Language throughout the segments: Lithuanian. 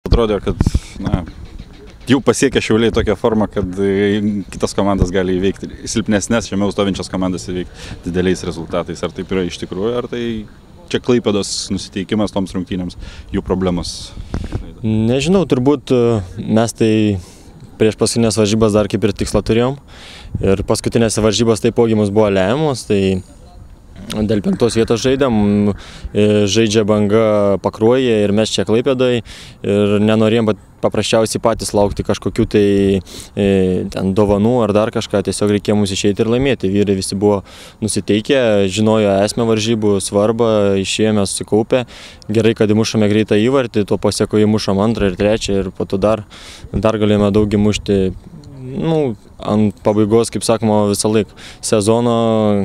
Atrodė, kad jau pasiekė Šiauliai tokią formą, kad kitas komandas gali įveikti, silpnesnės žemiau stovinčias komandas įveikti dideliais rezultatais. Ar taip yra iš tikrųjų, ar tai čia Klaipėdos nusiteikimas toms rungtynėms, jų problemos? Nežinau, turbūt mes tai prieš paskutinės varžybas dar kaip ir tikslą turėjom. Ir paskutinėse varžybos taipogi mums buvo lemiamos, tai dėl 5 vietos žaidėm, žaidžia Banga Pakruojyje ir mes čia Klaipėdoje ir nenorėjom paprasčiausiai patys laukti kažkokių tai ten dovanų ar dar kažką, tiesiog reikėjo mums išeiti ir laimėti. Vyrai visi buvo nusiteikę, žinojo esmę varžybų, svarbą, išėjome susikaupę. Gerai, kad įmušome greitą įvartį, tuo pasiekoje įmušom 2 ir 3 ir po to dar galėjome daug įmušti. Ant pabaigos, kaip sakoma, visą laiką sezono,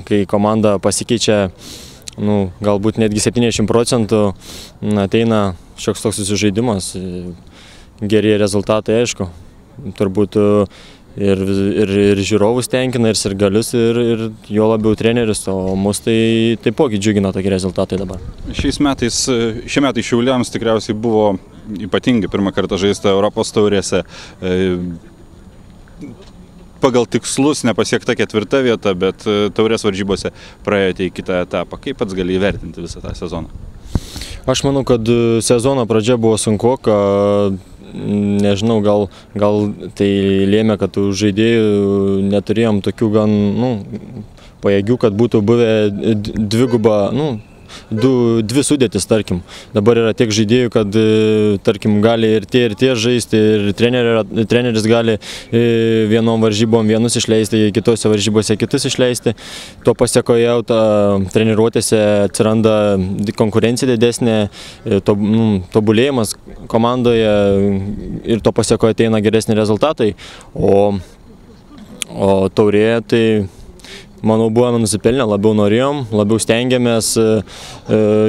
kai komanda pasikeičia, galbūt netgi 70% ateina šioks toks susižaidimas, geri rezultatai, aišku, turbūt ir žiūrovus tenkina, ir sirgalius, ir jo labiau trenerius, o mus tai taipogi džiugina tokie rezultatai dabar. Šie metai Šiauliams tikriausiai buvo ypatingi, pirmą kartą žaista Europos taurėse. Pagal tikslus nepasiekta 4 vieta, bet taurės varžybose praėjote į kitą etapą. Kaip pats gali įvertinti visą tą sezoną? Aš manau, kad sezono pradžia buvo sunkoka. Nežinau, gal tai lėmė, kad žaidėjų neturėjom tokių gan pajėgių, kad būtų buvę dvi sudėtis, tarkim. Dabar yra tiek žaidėjų, kad, tarkim, gali ir tie žaisti, ir treneris gali vienom varžybom vienus išleisti, kitose varžybose kitus išleisti. Tuo pasiekoje treniruotėse atsiranda konkurencija didesnė, tobulėjimas komandoje ir tuo pasiekoje ateina geresni rezultatai. O taurėje tai manau, buvome nusipelnę, labiau norėjom, labiau stengiamės,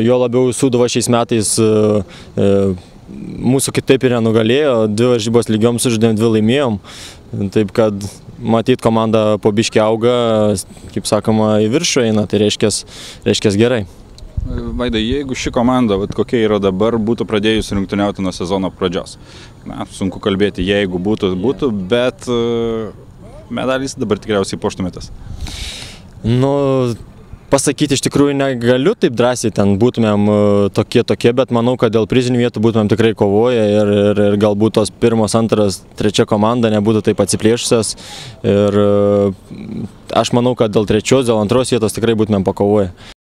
jo labiau Sūduva šiais metais mūsų kitaip ir nenugalėjo, 2 varžybos lygiom sužaidėm, 2 laimėjom, taip kad matyt komanda po biškį auga, kaip sakoma, į viršų eina, tai reiškia gerai. Vaidai, jeigu ši komanda, kokia yra dabar, būtų pradėjusi rungtyniauti nuo sezono pradžios, sunku kalbėti, jeigu būtų, bet medalys dabar tikriausiai puoštumėtės. Pasakyti iš tikrųjų negaliu taip drąsiai, ten būtumėm tokie, bet manau, kad dėl prizinių vietų būtumėm tikrai kovoję ir galbūt tos 1, 2, 3 komanda nebūtų taip atsiplėšusios. Ir aš manau, kad dėl 3, dėl 2 vietos tikrai būtumėm pakovoję.